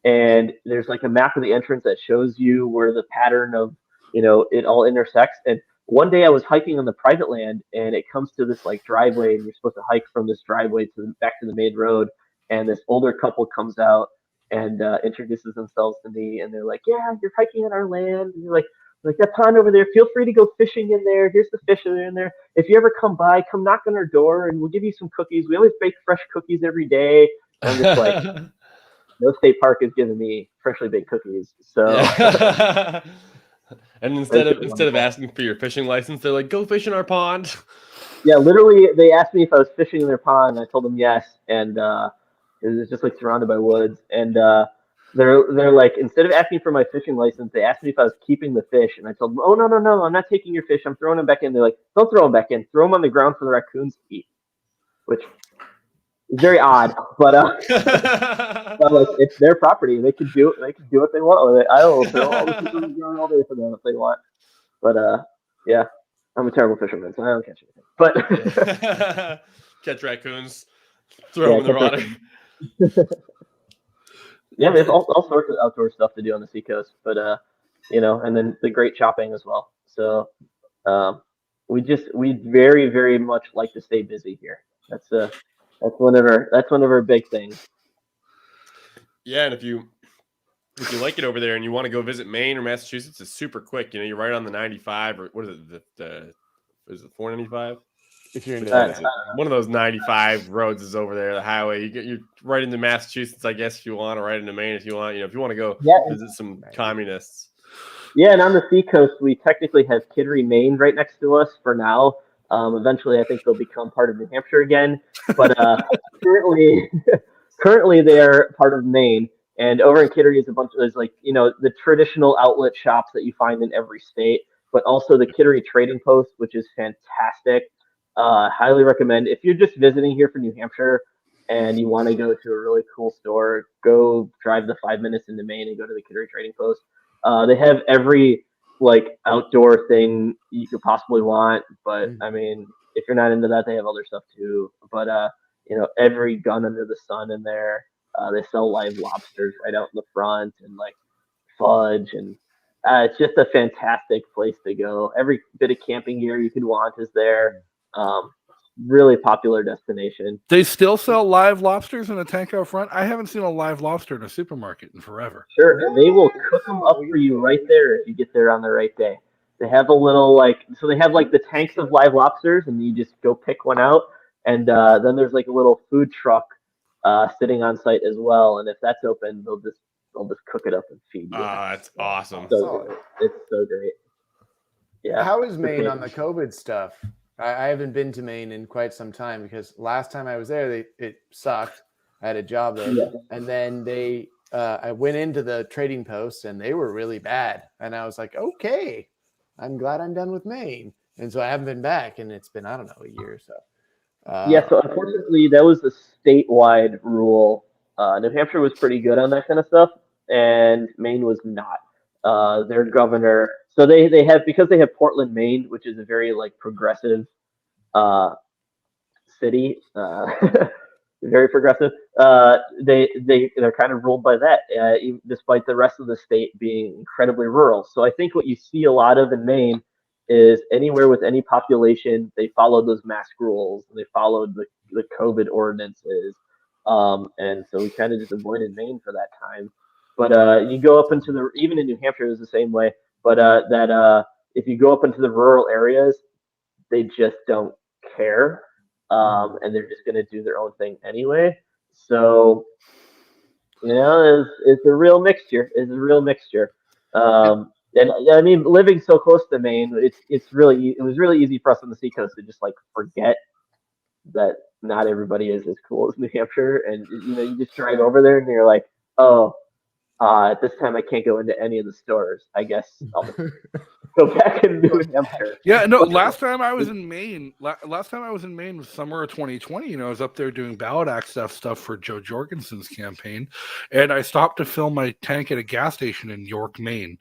And there's like a map of the entrance that shows you where the pattern of, it all intersects. And one day I was hiking on the private land, and it comes to this like driveway, and you're supposed to hike from this driveway back to the main road. And this older couple comes out and introduces themselves to me, and they're like, "Yeah, you're hiking on our land." And you're like that pond over there. Feel free to go fishing in there. Here's the fish that are in there. If you ever come by, come knock on our door, and we'll give you some cookies. We always bake fresh cookies every day. And I'm just like, no state park is giving me freshly baked cookies. So, yeah. And instead of asking for your fishing license, they're like, "Go fish in our pond." Yeah, literally, they asked me if I was fishing in their pond. And I told them yes, and it was just like surrounded by woods. And they're like, instead of asking for my fishing license, they asked me if I was keeping the fish, and I told them, "Oh no, I'm not taking your fish. I'm throwing them back in." They're like, "Don't throw them back in. Throw them on the ground for the raccoons to eat," which is very odd, but like, it's their property. They can do what they want with it. I don't know. Throw all the fish on the ground all day for them if they want. But yeah, I'm a terrible fisherman, so I don't catch anything. But catch raccoons, throw them in the water. Yeah, we have all sorts of outdoor stuff to do on the Seacoast, but and then the great shopping as well. So we very, very much like to stay busy here. That's one of our big things. Yeah, and if you like it over there and you want to go visit Maine or Massachusetts, it's super quick. You're right on the 95, or what is it? Is it 495? If you're into one of those 95 roads is over there, the highway. You're right into Massachusetts, I guess, if you want, or right into Maine if you want. If you want to go visit some communists. Yeah, and on the Seacoast, we technically have Kittery, Maine, right next to us for now. Eventually, I think they'll become part of New Hampshire again. But currently they're part of Maine. And over in Kittery is there's the traditional outlet shops that you find in every state, but also the Kittery Trading Post, which is fantastic. Highly recommend. If you're just visiting here for New Hampshire and you want to go to a really cool store, go drive the 5 minutes into Maine and go to the Kittery Trading Post. They have every outdoor thing you could possibly want, but I mean, if you're not into that, they have other stuff too. But every gun under the sun in there. They sell live lobsters right out in the front, and fudge, and it's just a fantastic place to go. Every bit of camping gear you could want is there. Really popular destination. They still sell live lobsters in a tank out front. I haven't seen a live lobster in a supermarket in forever. Sure, they will cook them up for you right there if you get there on the right day. They have a little so they have like the tanks of live lobsters, and you just go pick one out, and then there's like a little food truck sitting on site as well. And if that's open, they'll just cook it up and feed you. That's awesome. So great. It's so great. Yeah. How is Maine on the COVID stuff? I haven't been to Maine in quite some time because last time I was there, it sucked. I had a job there, and then I went into the trading post, and they were really bad. And I was like, okay, I'm glad I'm done with Maine. And so I haven't been back, and it's been, I don't know, a year or so. So unfortunately, that was the statewide rule. New Hampshire was pretty good on that kind of stuff, and Maine was not. Their governor, so they have, because they have Portland, Maine, which is a very like progressive city, very progressive. They're kind of ruled by that, despite the rest of the state being incredibly rural. So I think what you see a lot of in Maine is anywhere with any population, they followed those mask rules, and they followed the COVID ordinances, and so we kind of just avoided Maine for that time. But you go up into even in New Hampshire, is the same way. But if you go up into the rural areas, they just don't care, and they're just going to do their own thing anyway. So, it's a real mixture. And I mean, living so close to Maine, it was really easy for us on the Seacoast to just like forget that not everybody is as cool as New Hampshire, and you just drive over there and you're like, oh, at this time I can't go into any of the stores. I guess I'll just go back in New Hampshire. Yeah, no. Last time I was in Maine was summer of 2020. I was up there doing ballot access stuff for Joe Jorgensen's campaign, and I stopped to fill my tank at a gas station in York, Maine.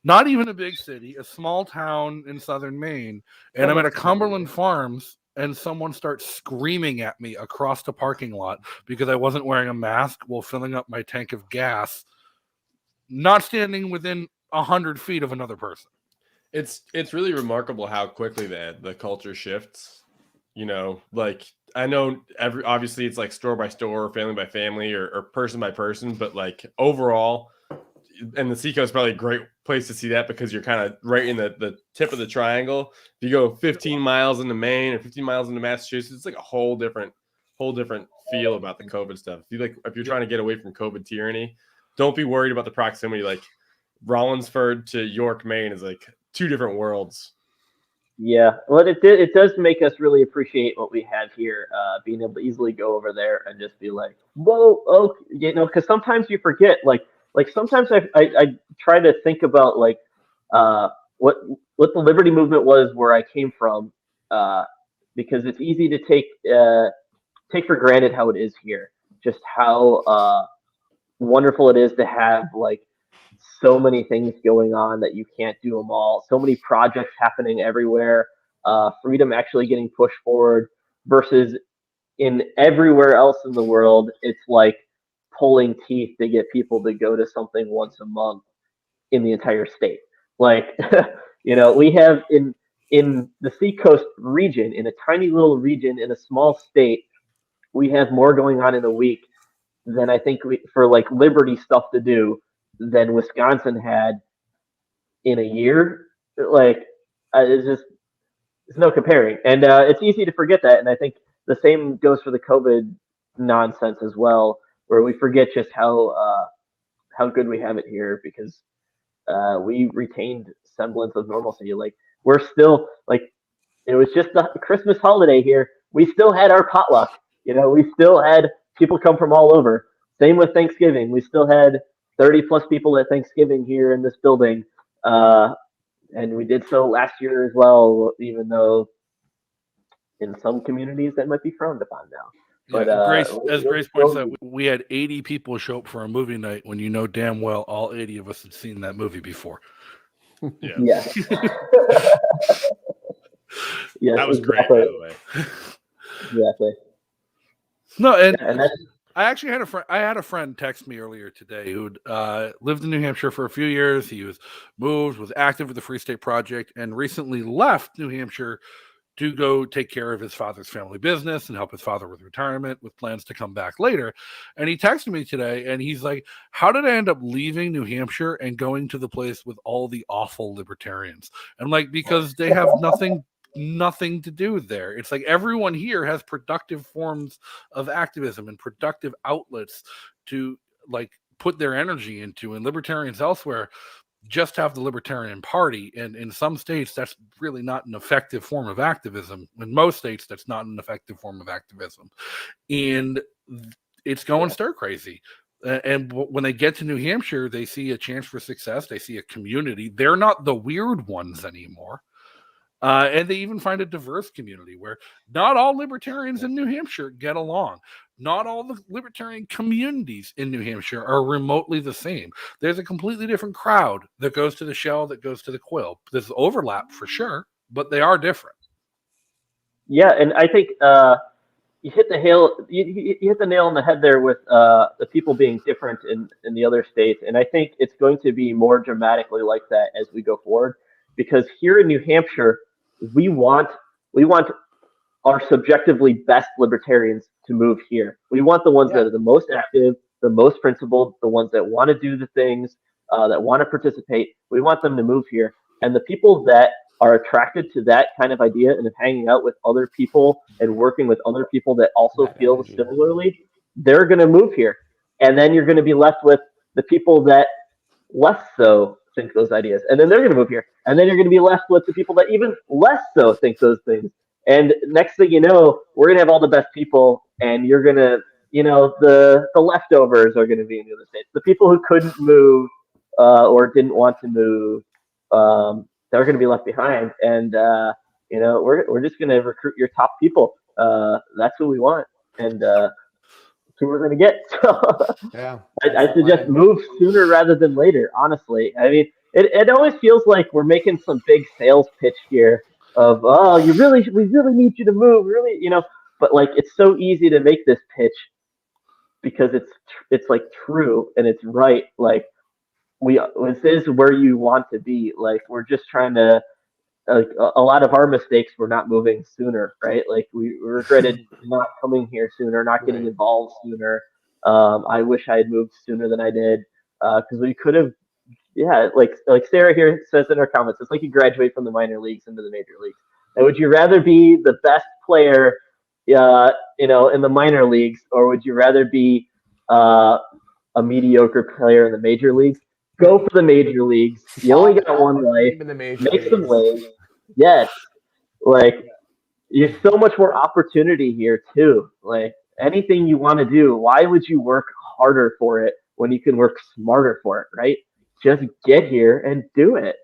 Not even a big city, a small town in southern Maine. And I'm at a Cumberland Farms, and someone starts screaming at me across the parking lot because I wasn't wearing a mask while filling up my tank of gas, not standing within 100 feet of another person. It's really remarkable how quickly the culture shifts. Like, I know obviously it's like store by store, family by family, or person by person, but like overall, and the Seacoast is probably a great place to see that because you're kind of right in the tip of the triangle. If you go 15 miles into Maine or 15 miles into Massachusetts, it's like a whole different feel about the COVID stuff. If you're trying to get away from COVID tyranny, don't be worried about the proximity. Like Rollinsford to York, Maine is like two different worlds. Yeah, well, it does make us really appreciate what we have here, being able to easily go over there and just be like, whoa, oh, because sometimes you forget, like sometimes I try to think about like what the Liberty Movement was where I came from, because it's easy to take for granted how it is here, just how wonderful it is to have like so many things going on that you can't do them all, so many projects happening everywhere, freedom actually getting pushed forward, versus in everywhere else in the world, it's like pulling teeth to get people to go to something once a month in the entire state. Like, we have in the Seacoast region, in a tiny little region in a small state, we have more going on in a week than I think for like Liberty stuff to do than Wisconsin had in a year. Like, there's no comparing, and it's easy to forget that. And I think the same goes for the COVID nonsense as well, where we forget just how good we have it here because we retained semblance of normalcy. Like, we're still like, it was just the Christmas holiday here. We still had our potluck. We still had people come from all over. Same with Thanksgiving. We still had 30 plus people at Thanksgiving here in this building. And we did so last year as well, even though in some communities that might be frowned upon now. But Grace points out, we had 80 people show up for a movie night when damn well all 80 of us had seen that movie before. Yeah. Yes, that was great, by the way. Exactly. No, and I actually had a friend text me earlier today who'd lived in New Hampshire for a few years. He was active with the Free State Project, and recently left New Hampshire to go take care of his father's family business and help his father with retirement, with plans to come back later. And he texted me today and he's like, how did I end up leaving New Hampshire and going to the place with all the awful libertarians? And like, because they have nothing to do there. It's like everyone here has productive forms of activism and productive outlets to like put their energy into, and libertarians elsewhere just have the Libertarian Party, and in some states that's really not an effective form of activism. In most states that's not an effective form of activism, and it's going stir crazy. And when they get to New Hampshire, they see a chance for success. They see a community. They're not the weird ones anymore. And they even find a diverse community where not all libertarians in New Hampshire get along. Not all the libertarian communities in New Hampshire are remotely the same. There's a completely different crowd that goes to the Shell, that goes to the Quill. There's overlap for sure, but they are different. Yeah, and I think you hit the nail on the head there with the people being different in the other states, and I think it's going to be more dramatically like that as we go forward, because here in New Hampshire, we want our subjectively best libertarians to move here. We want the ones that are the most active, the most principled, the ones that want to do the things, that want to participate. We want them to move here. And the people that are attracted to that kind of idea and of hanging out with other people and working with other people that also feel similarly, they're going to move here. And then you're going to be left with the people that less so think those ideas. And then they're going to move here. And then you're going to be left with the people that even less so think those things. And next thing you know, we're going to have all the best people, and you're going to, the leftovers are going to be in the other states. The people who couldn't move or didn't want to move, they're going to be left behind. And, we're just going to recruit your top people. That's who we want. And that's who we're going to get. So I suggest move sooner rather than later, honestly. I mean, it always feels like we're making some big sales pitch here of, we really need you to move, really, but like, it's so easy to make this pitch because it's like true and it's right. Like this is where you want to be. Like, we're just trying to, a lot of our mistakes were not moving sooner, right? Like we regretted not coming here sooner, not getting involved sooner. I wish I had moved sooner than I did, because we could have. Yeah, like Sarah here says in her comments, it's like you graduate from the minor leagues into the major leagues. And would you rather be the best player, in the minor leagues, or would you rather be a mediocre player in the major leagues? Go for the major leagues. You only got one life. Make some waves. Yes, like there's so much more opportunity here too. Like anything you want to do, why would you work harder for it when you can work smarter for it, right? Just get here and do it.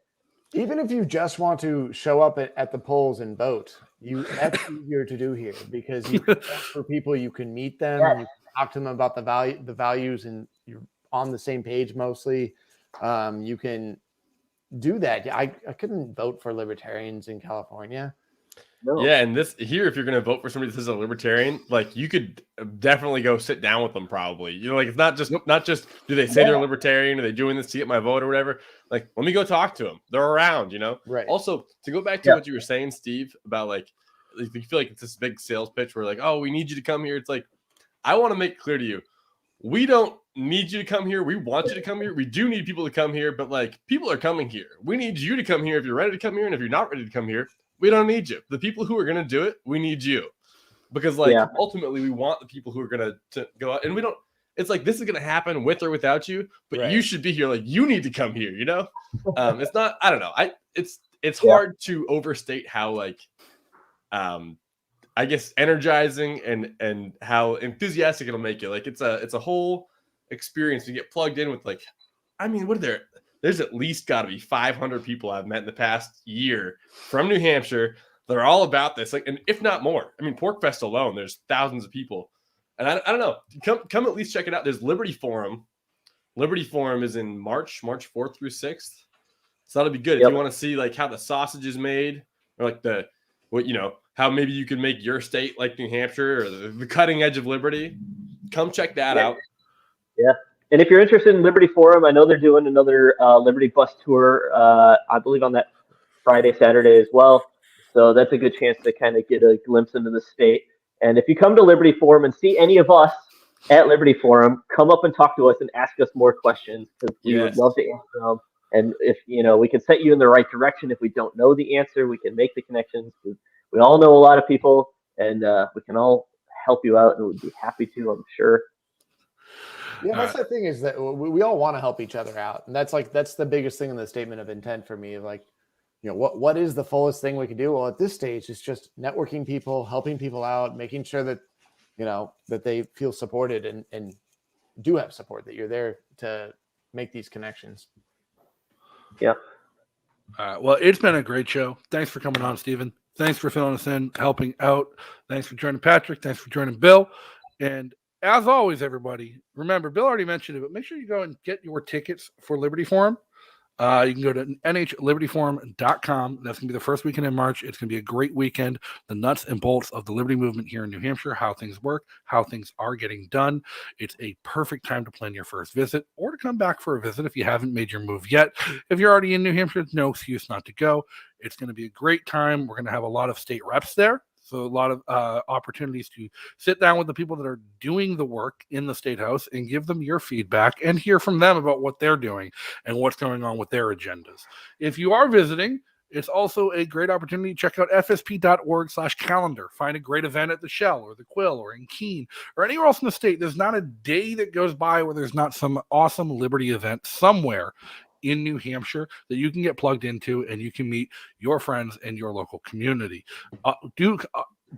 Even if you just want to show up at the polls and vote, that's easier to do here because you can vote for people, you can meet them, you can talk to them about the values, and you're on the same page mostly. You can do that. I couldn't vote for libertarians in California. No. Yeah, and this here, if you're going to vote for somebody that says a libertarian, like you could definitely go sit down with them. Probably, like it's not just do they say they're a libertarian? Are they doing this to get my vote or whatever? Like, let me go talk to them. They're around, Right. Also, to go back to what you were saying, Steve, about like you feel like it's this big sales pitch where like, oh, we need you to come here. It's like, I want to make clear to you, we don't need you to come here. We want you to come here. We do need people to come here, but like people are coming here. We need you to come here if you're ready to come here, and if you're not ready to come here, we don't need you. The people who are going to do it, we need you. Because ultimately we want the people who are going to go out, and we don't, it's like, this is going to happen with or without you, but you should be here. Like, you need to come here, It's not, I don't know. It's hard to overstate how like, I guess energizing and how enthusiastic it'll make you. Like it's a whole experience to get plugged in with. Like, I mean, there's at least got to be 500 people I've met in the past year from New Hampshire that are all about this. Like, and if not more, I mean, PorkFest alone, there's thousands of people. And I don't know, come at least check it out. There's Liberty Forum. Liberty Forum is in March 4th through 6th. So that'll be good. If you want to see like how the sausage is made, or like how maybe you can make your state like New Hampshire, or the cutting edge of liberty, come check that out. Yeah. And if you're interested in Liberty Forum, I know they're doing another Liberty bus tour, I believe on that Friday, Saturday as well. So that's a good chance to kind of get a glimpse into the state. And if you come to Liberty Forum and see any of us at Liberty Forum, come up and talk to us and ask us more questions, because we would love to answer them. And if, we can set you in the right direction. If we don't know the answer, we can make the connections, because we all know a lot of people, and we can all help you out, and we'd be happy to, I'm sure. Yeah, that's the thing, is that we all want to help each other out. And that's the biggest thing in the statement of intent for me. Like, what is the fullest thing we can do? Well, at this stage, it's just networking people, helping people out, making sure that, that they feel supported and do have support, that you're there to make these connections. Yeah. Well, it's been a great show. Thanks for coming on, Stephen. Thanks for filling us in, helping out. Thanks for joining Patrick. Thanks for joining Bill. And as always, everybody, remember, Bill already mentioned it, but make sure you go and get your tickets for Liberty Forum. You can go to nhlibertyforum.com. That's going to be the first weekend in March. It's going to be a great weekend. The nuts and bolts of the Liberty movement here in New Hampshire, how things work, how things are getting done. It's a perfect time to plan your first visit, or to come back for a visit if you haven't made your move yet. If you're already in New Hampshire, no excuse not to go. It's going to be a great time. We're going to have a lot of state reps there. So a lot of opportunities to sit down with the people that are doing the work in the State House and give them your feedback and hear from them about what they're doing and what's going on with their agendas. If you are visiting, it's also a great opportunity to check out fsp.org/calendar. Find a great event at the Shell or the Quill or in Keene or anywhere else in the state. There's not a day that goes by where there's not some awesome Liberty event somewhere in New Hampshire that you can get plugged into, and you can meet your friends and your local community.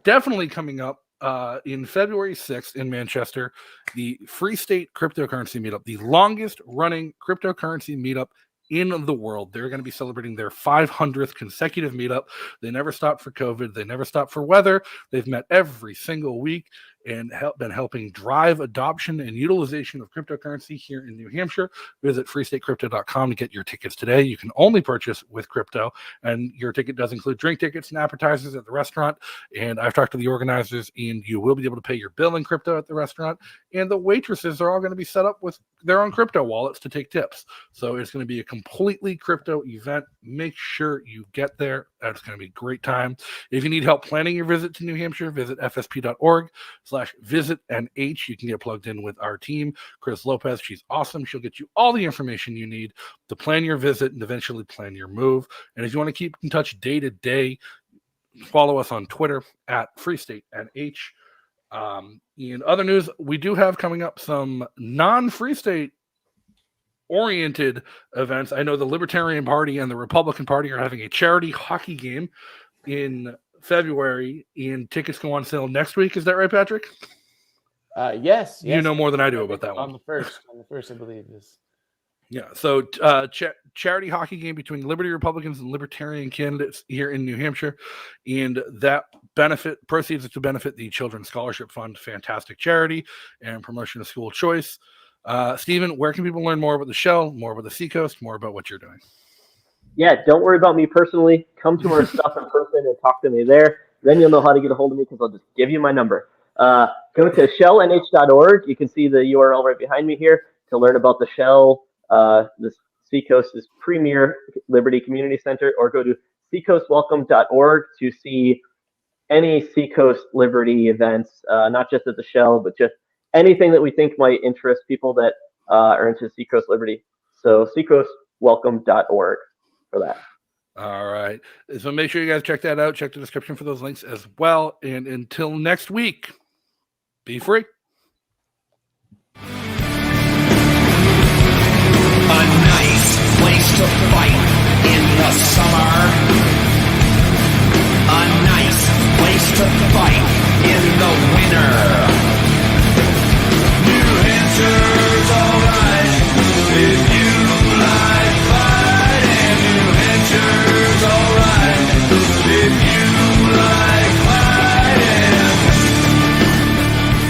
Definitely coming up in February 6th in Manchester, the Free State Cryptocurrency Meetup, the longest running cryptocurrency meetup in the world. They're going to be celebrating their 500th consecutive meetup. They never stopped for COVID. They never stopped for weather. They've met every single week and been helping drive adoption and utilization of cryptocurrency here in New Hampshire. Visit freestatecrypto.com to get your tickets today. You can only purchase with crypto, and your ticket does include drink tickets and appetizers at the restaurant. And I've talked to the organizers, and you will be able to pay your bill in crypto at the restaurant. And the waitresses are all going to be set up with their own crypto wallets to take tips. So it's going to be a completely crypto event. Make sure you get there. That's going to be a great time. If you need help planning your visit to New Hampshire, visit fsp.org/visitnh. You can get plugged in with our team. Chris Lopez, she's awesome. She'll get you all the information you need to plan your visit and eventually plan your move. And if you want to keep in touch day to day, follow us on Twitter at FreeStateNH. In other news, we do have coming up some non-Free State oriented events. I know the Libertarian Party and the Republican Party are having a charity hockey game in February, and tickets go on sale next week. Is that right, Patrick? Yes. You know more than I do about that one. On the first, I believe is. Yeah. So charity hockey game between Liberty Republicans and Libertarian candidates here in New Hampshire, and that proceeds to benefit the Children's Scholarship Fund. Fantastic charity and promotion of school choice. Stephen, where can people learn more about the Shell, more about the Seacoast, more about what you're doing? Yeah, don't worry about me personally. Come to our stuff in person and talk to me there. Then you'll know how to get a hold of me, because I'll just give you my number. Go to shellnh.org. You can see the URL right behind me here to learn about the Shell, the Seacoast's premier Liberty Community Center, or go to seacoastwelcome.org to see any Seacoast Liberty events, not just at the Shell, but just anything that we think might interest people that are into Seacoast Liberty. So seacoastwelcome.org for that. All right. So make sure you guys check that out. Check the description for those links as well. And until next week, be free. A nice place to fight in the summer. A nice place to fight in the winter.